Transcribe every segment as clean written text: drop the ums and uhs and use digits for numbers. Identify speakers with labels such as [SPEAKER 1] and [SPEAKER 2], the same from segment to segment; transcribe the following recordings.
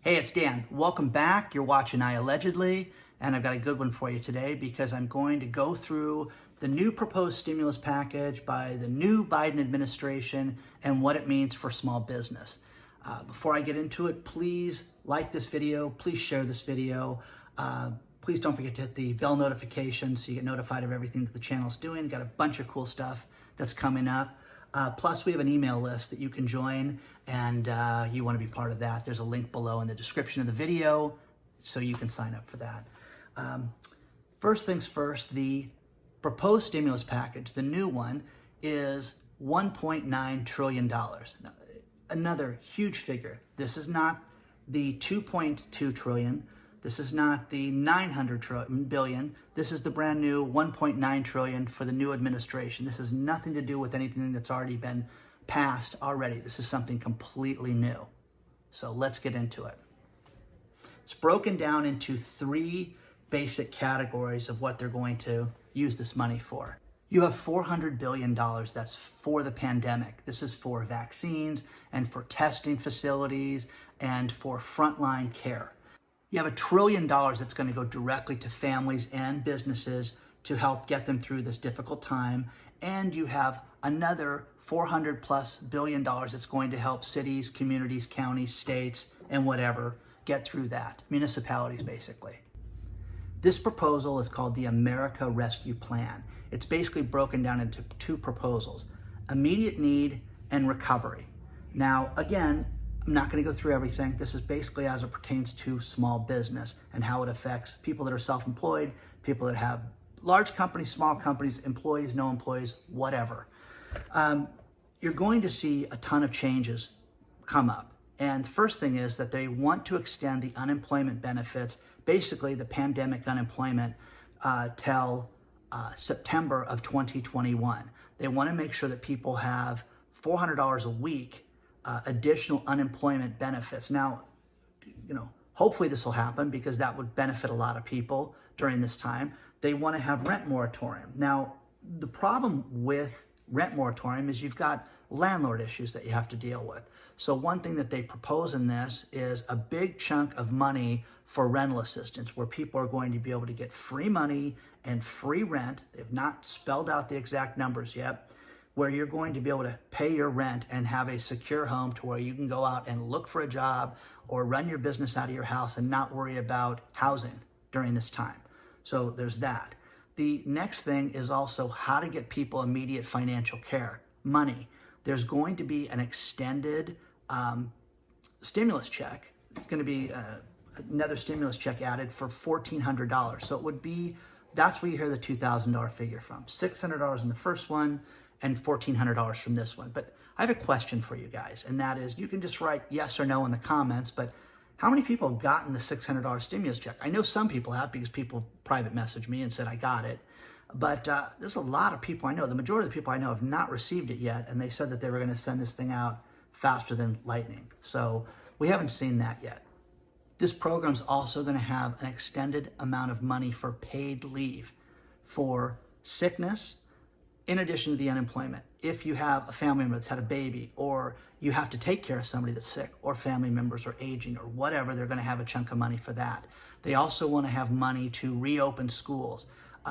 [SPEAKER 1] Hey, it's Dan. Welcome back. You're watching iAllegedly, and I've got a good one for you today because I'm going to go through the new proposed stimulus package by the new Biden administration and what it means for small business. Before I get into it, please like this video. Please share this video. Please don't forget to hit the bell notification so you get notified of everything that the channel's doing. Got a bunch of cool stuff that's coming up. Plus, we have an email list that you can join, and you want to be part of that. There's a link below in the description of the video, so you can sign up for that. First things first, the proposed stimulus package, the new one, is $1.9 trillion. Now, another huge figure. This is not the $2.2 trillion. This is not the $900 billion. This is the brand new $1.9 trillion for the new administration. This has nothing to do with anything that's already been passed already. This is something completely new. So let's get into it. It's broken down into three basic categories of what they're going to use this money for. You have $400 billion that's for the pandemic. This is for vaccines and for testing facilities and for frontline care. You have $1 trillion that's going to go directly to families and businesses to help get them through this difficult time. And you have another $400+ billion that's going to help cities, communities, counties, states, and whatever get through that. Municipalities, basically. This proposal is called the America Rescue Plan. It's basically broken down into two proposals: immediate need and recovery. Now, again, I'm not going to go through everything. This is basically as it pertains to small business and how it affects people that are self-employed, people that have large companies, small companies, employees, no employees, whatever. You're going to see a ton of changes come up. And the first thing is that they want to extend the unemployment benefits, basically the pandemic unemployment, till September of 2021. They want to make sure that people have $400 a week additional unemployment benefits. Now, hopefully this will happen because that would benefit a lot of people during this time. They want to have rent moratorium. Now, the problem with rent moratorium is you've got landlord issues that you have to deal with. So one thing that they propose in this is a big chunk of money for rental assistance, where people are going to be able to get free money and free rent. They've not spelled out the exact numbers yet, where you're going to be able to pay your rent and have a secure home to where you can go out and look for a job or run your business out of your house and not worry about housing during this time. So there's that. The next thing is also how to get people immediate financial care, money. There's going to be an extended stimulus check. It's going to be another stimulus check added for $1,400. So it would be, that's where you hear the $2,000 figure from. $600 in the first one and $1,400 from this one. But I have a question for you guys, and that is, you can just write yes or no in the comments, but how many people have gotten the $600 stimulus check? I know some people have, because people private messaged me and said I got it, but there's a lot of people I know. The majority of the people I know have not received it yet, and they said that they were going to send this thing out faster than lightning. So we haven't seen that yet. This program's also going to have an extended amount of money for paid leave for sickness, in addition to the unemployment. If you have a family member that's had a baby, or you have to take care of somebody that's sick, or family members are aging, or whatever, they're going to have a chunk of money for that. They also want to have money to reopen schools.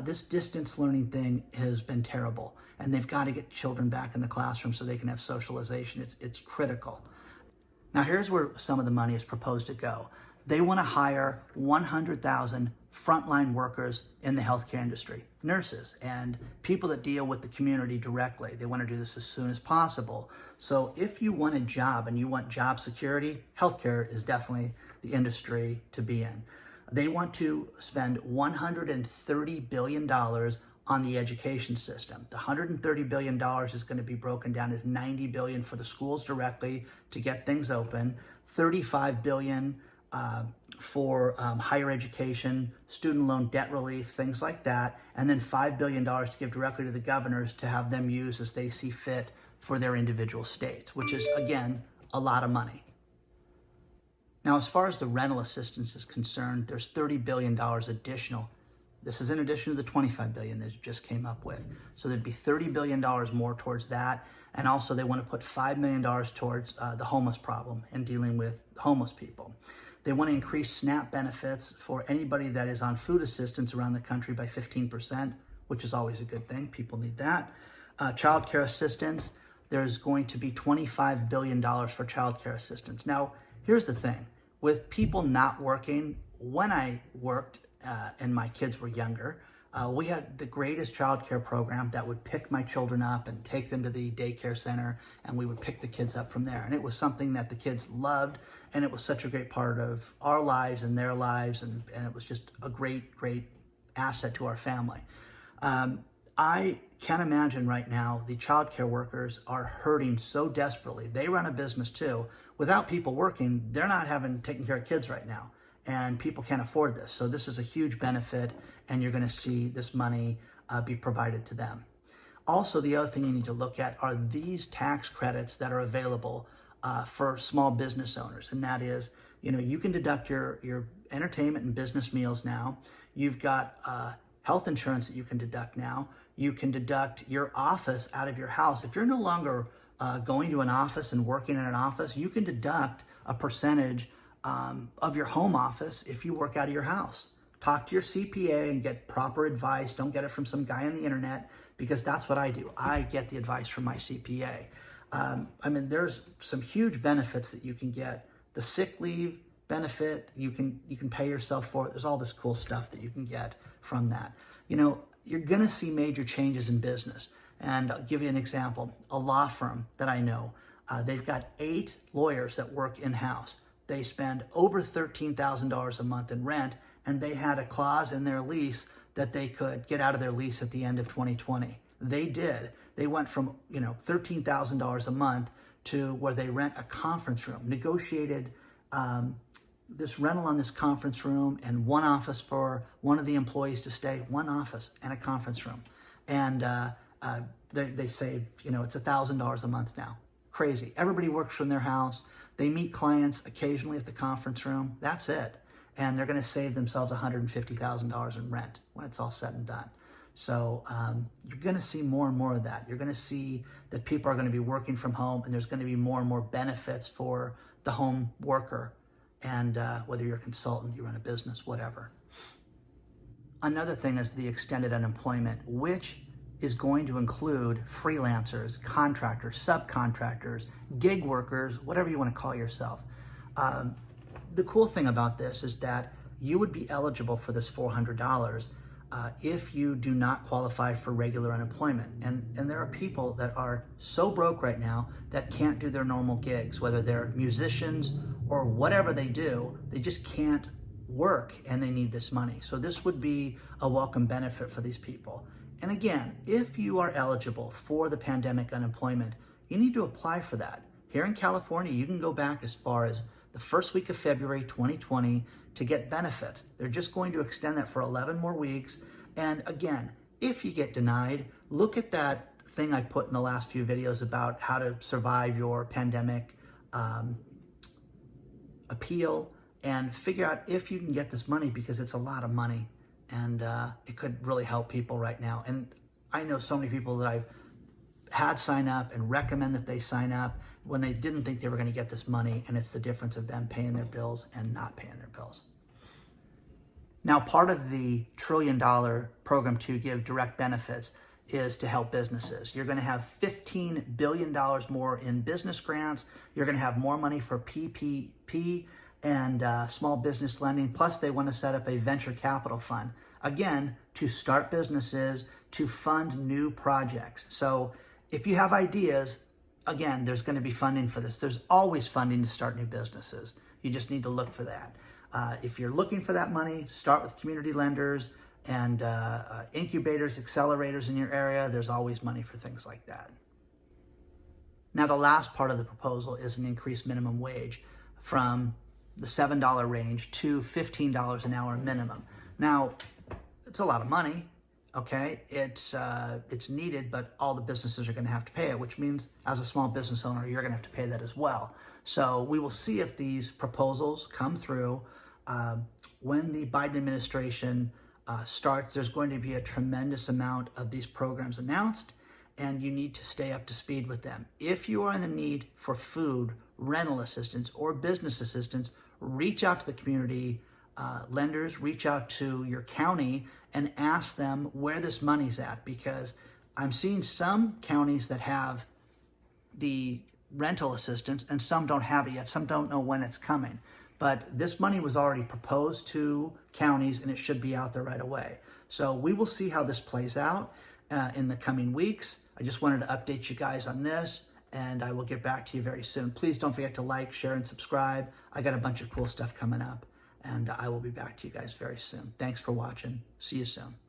[SPEAKER 1] This distance learning thing has been terrible, and they've got to get children back in the classroom so they can have socialization. It's critical. Now, here's where some of the money is proposed to go. They want to hire 100,000 frontline workers in the healthcare industry, nurses and people that deal with the community directly. They want to do this as soon as possible. So if you want a job and you want job security, healthcare is definitely the industry to be in. They want to spend $130 billion on the education system. The $130 billion is going to be broken down as $90 billion for the schools directly to get things open, $35 billion for higher education, student loan debt relief, things like that, and then $5 billion to give directly to the governors to have them use as they see fit for their individual states, which is, again, a lot of money. Now, as far as the rental assistance is concerned, there's $30 billion additional. This is in addition to the $25 billion that just came up with. So there'd be $30 billion more towards that. And also they want to put $5 million towards the homeless problem and dealing with homeless people. They want to increase SNAP benefits for anybody that is on food assistance around the country by 15%, which is always a good thing. People need that. Child care assistance, there's going to be $25 billion for child care assistance. Now, here's the thing. With people not working, when I worked and my kids were younger, we had the greatest child care program that would pick my children up and take them to the daycare center, and we would pick the kids up from there. And it was something that the kids loved, and it was such a great part of our lives and their lives, and it was just a great, great asset to our family. I can't imagine right now the child care workers are hurting so desperately. They run a business too. Without people working, they're not taking care of kids right now, and people can't afford this. So this is a huge benefit, and you're going to see this money be provided to them. Also, the other thing you need to look at are these tax credits that are available for small business owners, and that is, you can deduct your entertainment and business meals now. You've got health insurance that you can deduct now. You can deduct your office out of your house. If you're no longer going to an office and working in an office, you can deduct a percentage of your home office if you work out of your house. Talk to your CPA and get proper advice. Don't get it from some guy on the internet, because that's what I do. I get the advice from my CPA. There's some huge benefits that you can get. The sick leave benefit, you can pay yourself for it. There's all this cool stuff that you can get from that. You're gonna see major changes in business. And I'll give you an example. A law firm that I know, they've got 8 lawyers that work in-house. They spend over $13,000 a month in rent, and they had a clause in their lease that they could get out of their lease at the end of 2020. They did. They went from $13,000 a month to where they rent a conference room, negotiated this rental on this conference room and one office for one of the employees to stay, one office and a conference room. And they saved, it's $1,000 a month now. Crazy. Everybody works from their house. They meet clients occasionally at the conference room. That's it. And they're going to save themselves $150,000 in rent when it's all said and done. So you're going to see more and more of that. You're going to see that people are going to be working from home, and there's going to be more and more benefits for the home worker. And whether you're a consultant, you run a business, whatever. Another thing is the extended unemployment, which is going to include freelancers, contractors, subcontractors, gig workers, whatever you want to call yourself. The cool thing about this is that you would be eligible for this $400 if you do not qualify for regular unemployment. And there are people that are so broke right now that can't do their normal gigs, whether they're musicians or whatever they do, they just can't work and they need this money. So this would be a welcome benefit for these people. And again, if you are eligible for the pandemic unemployment, you need to apply for that. Here in California, you can go back as far as the first week of February 2020 to get benefits. They're just going to extend that for 11 more weeks. And again, if you get denied, look at that thing I put in the last few videos about how to survive your pandemic appeal and figure out if you can get this money, because it's a lot of money and it could really help people right now. And I know so many people that I've had sign up and recommend that they sign up when they didn't think they were going to get this money, and it's the difference of them paying their bills and not paying their bills. Now, part of the $1 trillion program to give direct benefits is to help businesses. You're going to have $15 billion more in business grants. You're going to have more money for PPP and small business lending. Plus, they want to set up a venture capital fund, again, to start businesses, to fund new projects. So if you have ideas, again, there's going to be funding for this. There's always funding to start new businesses. You just need to look for that. If you're looking for that money, start with community lenders and incubators, accelerators in your area. There's always money for things like that. Now, the last part of the proposal is an increased minimum wage from the $7 range to $15 an hour minimum. Now, it's a lot of money, okay? It's needed, but all the businesses are going to have to pay it, which means as a small business owner, you're going to have to pay that as well. So we will see if these proposals come through. When the Biden administration starts, there's going to be a tremendous amount of these programs announced, and you need to stay up to speed with them. If you are in the need for food, rental assistance, or business assistance, reach out to the community lenders, reach out to your county and ask them where this money's at, because I'm seeing some counties that have the rental assistance and some don't have it yet. Some don't know when it's coming. But this money was already proposed to counties and it should be out there right away. So we will see how this plays out in the coming weeks. I just wanted to update you guys on this, and I will get back to you very soon. Please don't forget to like, share, and subscribe. I got a bunch of cool stuff coming up, and I will be back to you guys very soon. Thanks for watching. See you soon.